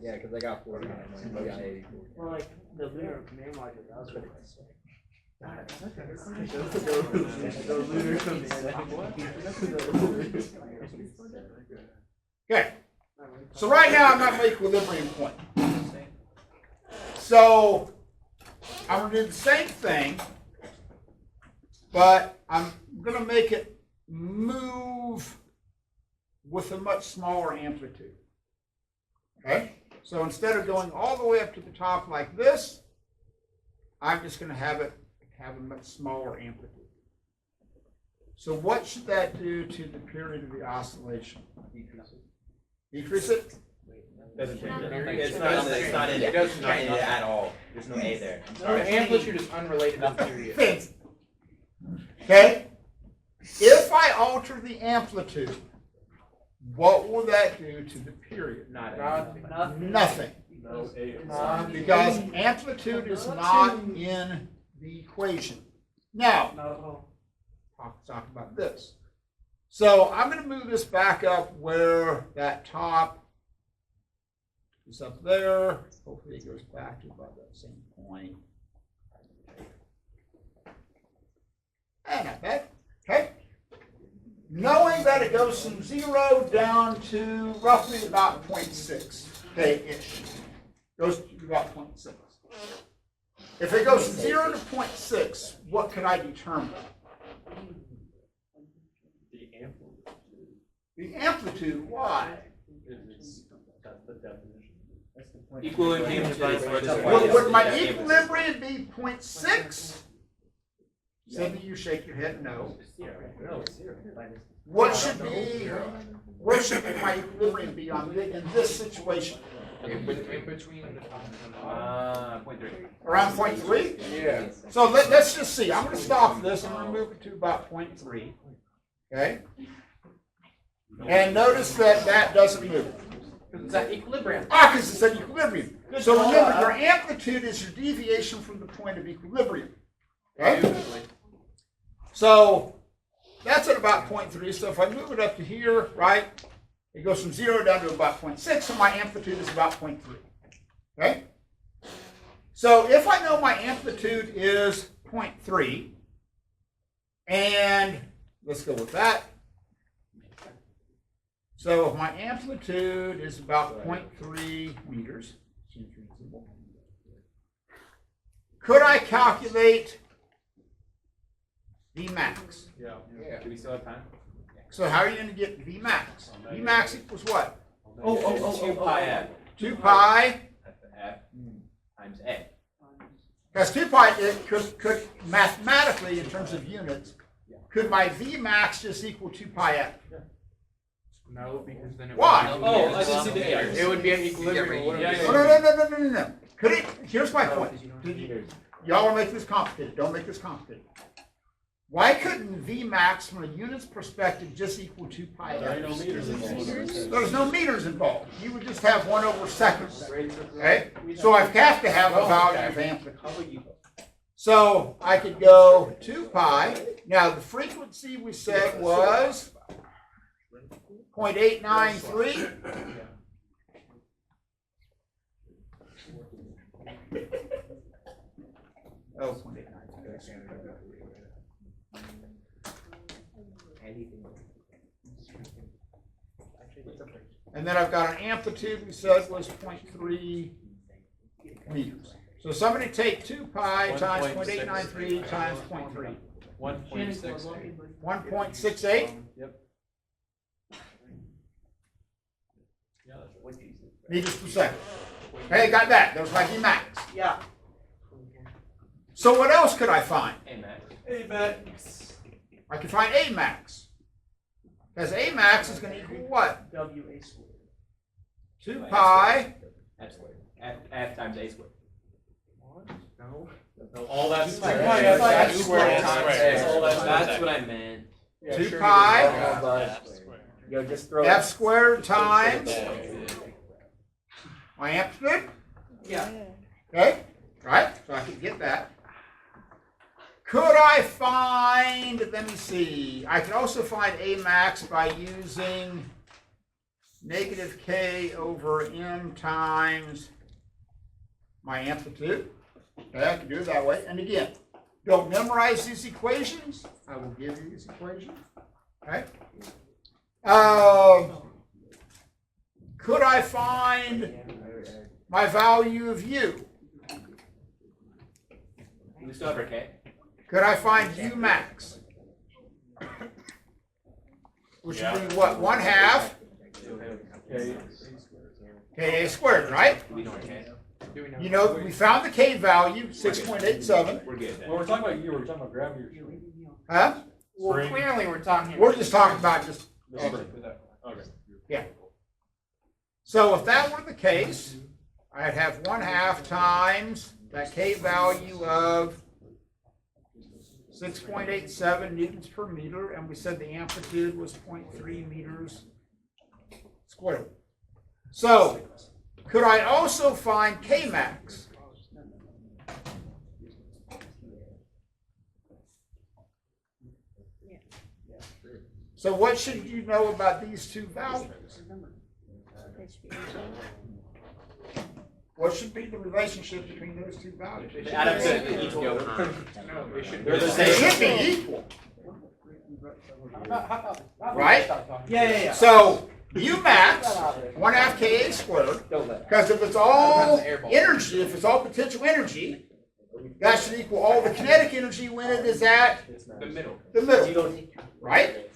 Yeah, because I got 49. You got 84. Well, like the lunar command module, that was really Okay. So right now I'm at my equilibrium point. So I'm going to do the same thing, but I'm going to make it move with a much smaller amplitude. Okay? So instead of going all the way up to the top like this, I'm just going to have it have a much smaller amplitude. So what should that do to the period of the oscillation? Decrease it? Doesn't change it. It's not in it. It doesn't change it at all. There's no A there. I'm sorry. The amplitude is unrelated to the period. Fancy. Okay? If I alter the amplitude, what will that do to the period? Nothing. Because amplitude is not in the equation. Now, talk about this. So I'm going to move this back up where that top is up there. Hopefully it goes back to about that same point. And not bad. Okay. Knowing that it goes from 0 down to roughly about 0.6, okay, ish. Goes to about 0.6. If it goes from 0 to 0.6, what could I determine? The amplitude, why? Equilibrium. Would my equilibrium be 0.6? Cindy, you shake your head no. What should be, where should my equilibrium be on in this situation? In between Around 0.3? Yeah. So let's just see. I'm going to stop this. I'm going to move it to about 0.3. Okay? And notice that that doesn't move. It's at equilibrium. Because it's at equilibrium. So remember, your amplitude is your deviation from the point of equilibrium. Okay? So that's at about 0.3. So if I move it up to here, right, it goes from 0 down to about 0.6, so my amplitude is about 0.3. Okay? So if I know my amplitude is 0.3, and let's go with that. So if my amplitude is about 0.3 meters, could I calculate V max? Yeah. Do we still have time? So how are you going to get V max? V max equals what? 2 pi f. 2 pi F times A. Because 2 pi, it could mathematically, in terms of units, could my V max just equal 2 pi f? No, because then it Why? would Oh, I didn't see the A. It would be an equilibrium. No. Could it? Here's my point. Y'all are making this complicated. Don't make this complicated. Why couldn't V max from a unit's perspective just equal 2 pi f? There's no meters involved. You would just have 1 over seconds. Okay? So I have to have a value of amplitude. So I could go 2 pi. Now the frequency we said was 0.893. Oh, 0.893. And then I've got an amplitude we said was 0.3 meters. So somebody take 2 pi times 0.893 times 0.3. 1.68. 1.68 meters per second. Okay, got that. There's my V max. Yeah. So what else could I find? A max. I could find A max. Because A max is going to equal what? WA squared. 2 pi. F squared. F times A squared. No. All that's squared. That's That's what I meant. 2 pi. Yo, just throw F squared times my amplitude. Yeah. Okay, right? So I could get that. Could I find, let me see, I could also find A max by using negative k over m times my amplitude. Okay, I can do it that way. And again, don't memorize these equations. I will give you these equations. Okay. Could I find my value of u? We still have our K? Could I find u max? Which would be what? 1/2 Ka squared, right? We know our K. You know, we found the K value, 6.87. We're good then. Well, we're talking about you, we're talking about gravity or Huh? Well, Spring. clearly we're talking. We're just talking about just. Okay. Yeah. So if that were the case, I'd have 1/2 times that K value of 6.87 newtons per meter, and we said the amplitude was 0.3 meters squared. So, could I also find K max? So what should you know about these two values? What should be the relationship between those two values? They add up to equal. No, it should They're the They same. should be equal, right? Yeah. So U max, 1/2 Ka squared, because if it's all energy, if it's all potential energy, that should equal all the kinetic energy when it is at the middle. the middle, right?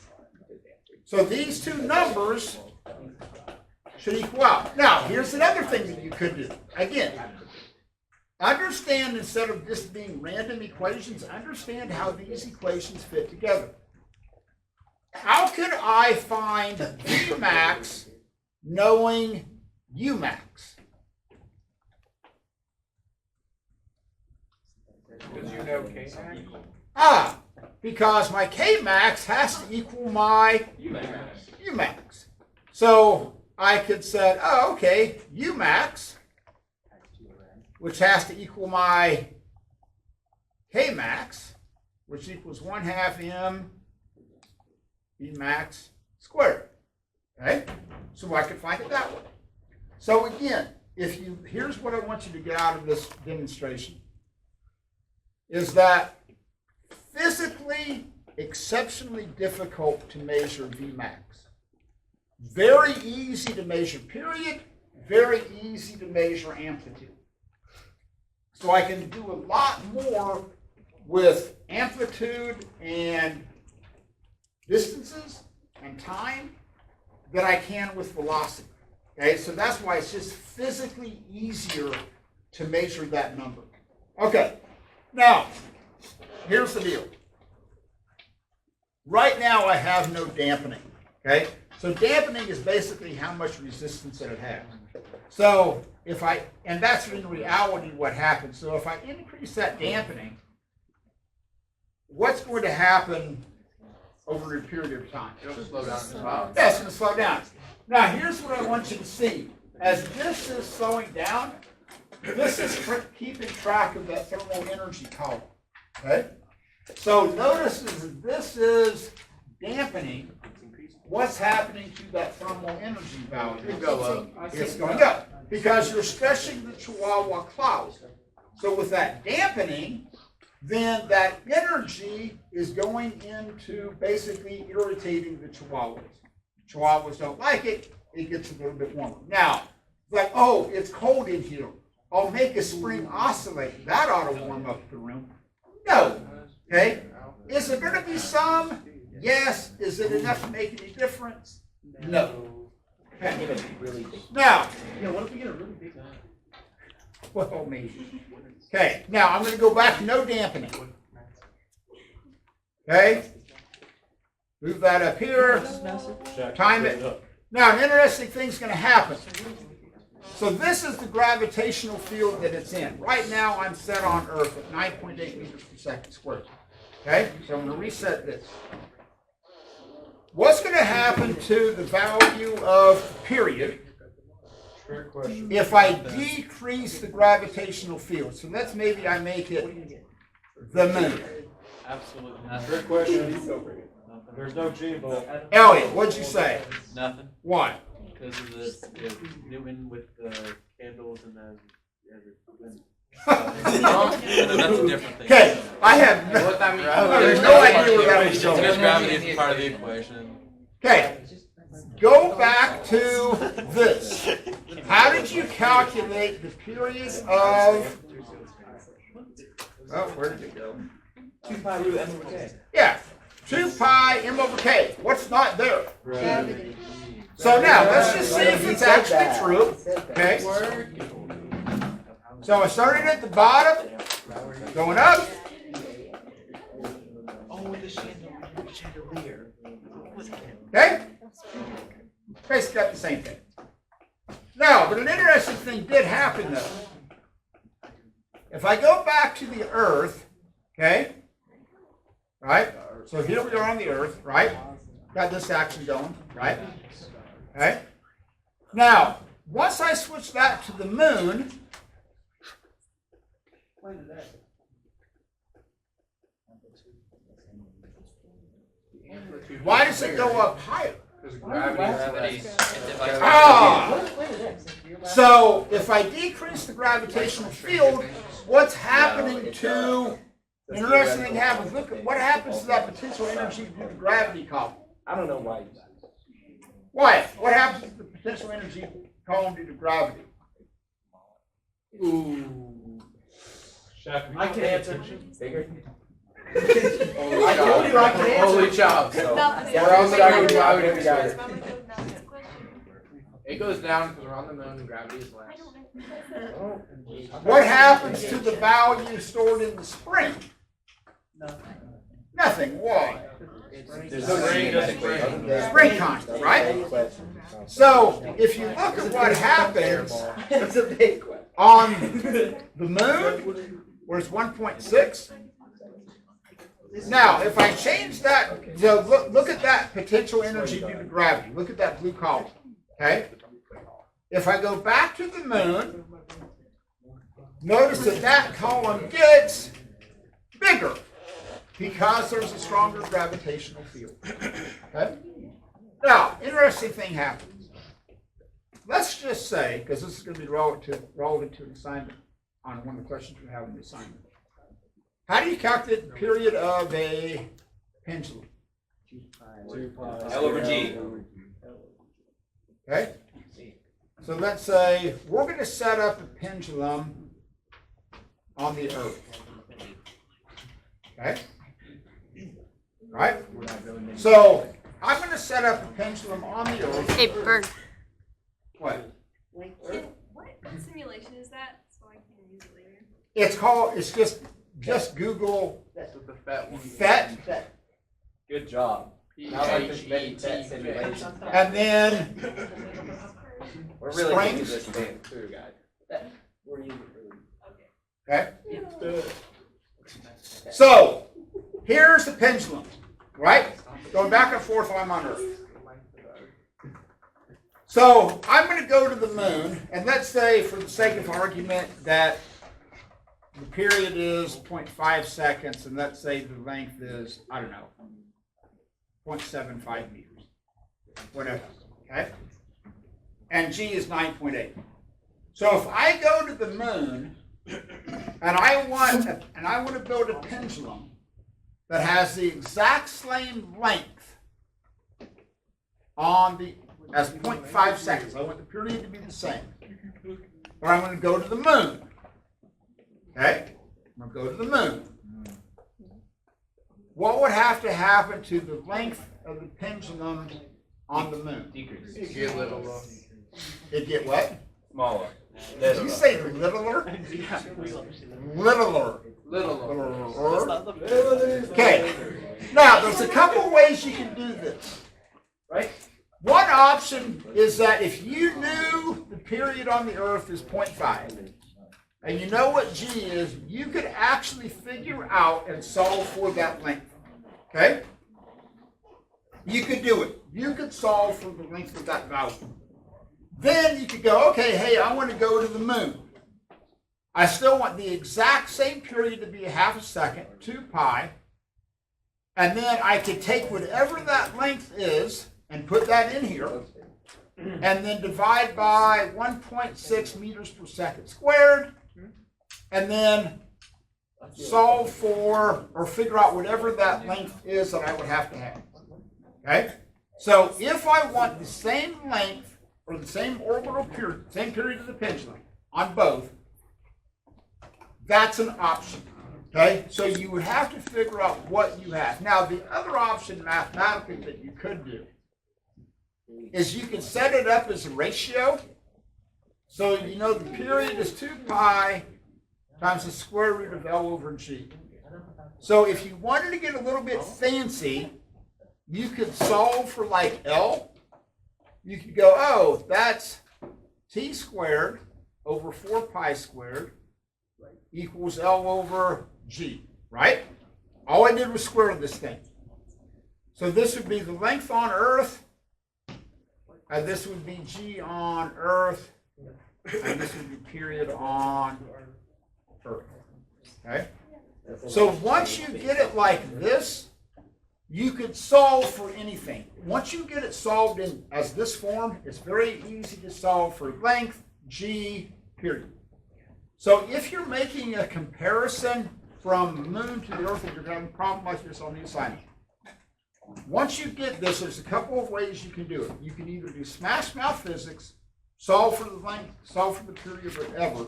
So these two numbers should equal out. Now, here's another thing that you could do. Again, understand, instead of just being random equations, understand how these equations fit together. How could I find V max knowing U max? Because you know K max. Because my K max has to equal my You max. U max. So I could say, oh, okay, U max, which has to equal my K max, which equals 1/2 m V max squared. Okay? So I could find it that way. So again, here's what I want you to get out of this demonstration, is that physically exceptionally difficult to measure V max. Very easy to measure period, very easy to measure amplitude. So I can do a lot more with amplitude and distances and time than I can with velocity. Okay, so that's why it's just physically easier to measure that number. Okay, now, here's the deal. Right now I have no dampening, okay? So dampening is basically how much resistance that it has. So and that's in reality what happens. So if I increase that dampening, what's going to happen over a period of time? It'll slow down as well. Yeah, it's going to slow down. Now, here's what I want you to see. As this is slowing down, this is keeping track of that thermal energy column. Okay? So notice as this is dampening, what's happening to that thermal energy value? It'll go up. It's going up because you're stretching the Chihuahua cloud. So with that dampening, then that energy is going into basically irritating the Chihuahuas. Chihuahuas don't like it. It gets a little bit warmer. Now, like, oh, it's cold in here. I'll make a spring oscillate. That ought to warm up the room. No. Okay? Is there going to be some? Yes. Is it enough to make any difference? No. Okay. Now, What if we get a really big one? well, maybe. Okay. Now, I'm going to go back to no dampening. Okay? Move that up here. Time it. Now, an interesting thing's going to happen. So this is the gravitational field that it's in. Right now, I'm set on Earth at 9.8 meters per second squared. Okay? So I'm going to reset this. What's going to happen to the value of period if I decrease the gravitational field? So let's maybe I make it the moon. Absolutely. Trick question. There's no G involved. Elliot, what'd you say? Nothing. Why? Because of the Newton with the candles and then. And then that's a different thing. Okay, I have no, What that means? there's no idea where that was Because going. gravity is part of the equation. Okay, go back to this. How did you calculate the period of, oh, where did it go? 2 pi root m over k. Yeah, 2 pi m over k. What's not there? Gravity. So now, let's just see if it's actually true. Okay. So I started at the bottom, going up. Oh, the chandelier. Okay? Basically got the same thing. Now, but an interesting thing did happen though. If I go back to the Earth, okay? Right? So here we are on the Earth, right? Got this action going, right? Okay? Now, once I switch that to the Moon, why does it go up higher? Because gravity. Ah! So if I decrease the gravitational field, what's happening to, interesting thing happens, look at what happens to that potential energy due to gravity column. I don't know why. Wyatt, what happens to the potential energy column due to gravity? Ooh. Shaq, I can't answer. Bigger. I told you I can answer. Holy job. So, Where else would I go gravity if we got it? It. It goes down because we're on the moon and gravity is less. What happens to the value stored in the spring? Nothing. Why? There's no G in that equation. Spring constant, right? So if you look at what happens It's a big question. on the moon, where it's 1.6. Now, if I change that, so look at that potential energy due to gravity. Look at that blue column. Okay? If I go back to the moon, notice that that column gets bigger because there's a stronger gravitational field. Okay? Now, interesting thing happens. Let's just say, because this is going to be relevant to an assignment on one of the questions we have in the assignment. How do you calculate the period of a pendulum? 2 pi. L over G. Okay? So let's say we're going to set up a pendulum on the Earth. Okay? Right? So I'm going to set up a pendulum on the Earth. Hey, Bird. What? What simulation is that? So I can use it later. It's just Google That's what the Phet one. Phet, Good job. Phet simulation. and then We're really Springs? into this thing too, guys. We're using it really. okay? So here's the pendulum, right? Going back and forth while I'm on Earth. So I'm going to go to the moon, and let's say, for the sake of argument, that the period is 0.5 seconds, and let's say the length is, I don't know, 0.75 meters, whatever, okay? And G is 9.8. So if I go to the moon, and I want to build a pendulum that has the exact same length on the as 0.5 seconds. I want the period to be the same. But I'm going to go to the moon. Okay? I'm going to go to the moon. What would have to happen to the length of the pendulum on the moon? Decrease. You get little. It get what? Smaller. Did you say littler? Littler. Little. Okay. Now, there's a couple ways you can do this. Right? One option is that if you knew the period on the Earth is 0.5, and you know what G is, you could actually figure out and solve for that length. Okay? You could do it. You could solve for the length of that value. Then you could go, okay, hey, I want to go to the moon. I still want the exact same period to be a half a second, 2 pi, and then I could take whatever that length is and put that in here, and then divide by 1.6 meters per second squared, and then solve for or figure out whatever that length is that I would have to have. Okay? So if I want the same length or the same orbital period, same period of the pendulum on both, that's an option. Okay? So you would have to figure out what you have. Now, the other option mathematically that you could do is you can set it up as a ratio. So you know the period is 2 pi times the square root of L over G. So if you wanted to get a little bit fancy, you could solve for like L. You could go, oh, that's T squared over 4 pi squared equals L over G, right? All I did was square this thing. So this would be the length on Earth, and this would be G on Earth, and this would be period on Earth. Okay? So once you get it like this, you could solve for anything. Once you get it solved in as this form, it's very easy to solve for length, G, period. So if you're making a comparison from the moon to the Earth, and you're having a problem like this on the assignment, once you get this, there's a couple of ways you can do it. You can either do smash mouth physics, solve for the length, solve for the period, whatever,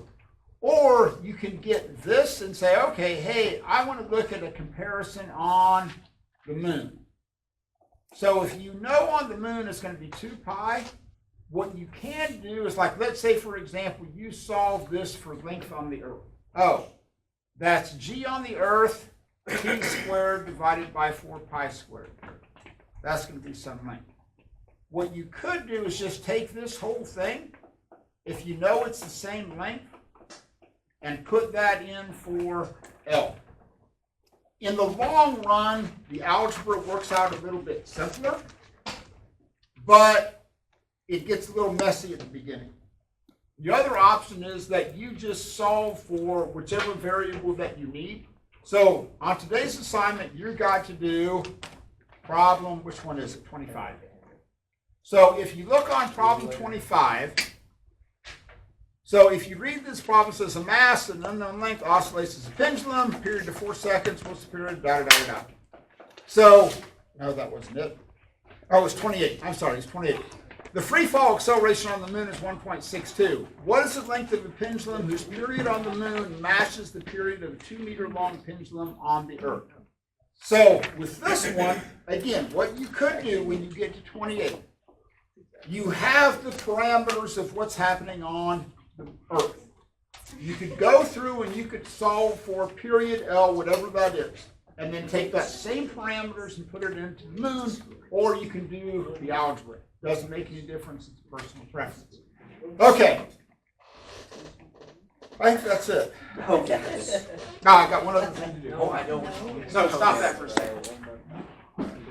or you can get this and say, okay, hey, I want to look at a comparison on the moon. So if you know on the moon it's going to be 2 pi, what you can do is, like, let's say, for example, you solve this for length on the Earth. Oh, that's G on the Earth, T squared divided by 4 pi squared. That's going to be some length. What you could do is just take this whole thing, if you know it's the same length, and put that in for L. In the long run, the algebra works out a little bit simpler, but it gets a little messy at the beginning. The other option is that you just solve for whichever variable that you need. So on today's assignment, you've got to do problem, which one is it? 25. So if you look on problem 25, so if you read this problem, it says a mass at an unknown length oscillates as a pendulum, period of 4 seconds, what's the period, da da da da da. So, no, that wasn't it. Oh, it was 28. I'm sorry, it's 28. The free fall acceleration on the moon is 1.62. What is the length of a pendulum whose period on the moon matches the period of a 2-meter long pendulum on the Earth? So with this one, again, what you could do when you get to 28, you have the parameters of what's happening on the Earth. You could go through and you could solve for period L, whatever that is, and then take that same parameters and put it into the moon, or you can do the algebra. Doesn't make any difference, it's personal preference. Okay. I think that's it. Okay. Now I got one other thing to do. Oh, I know. No, stop that for a second.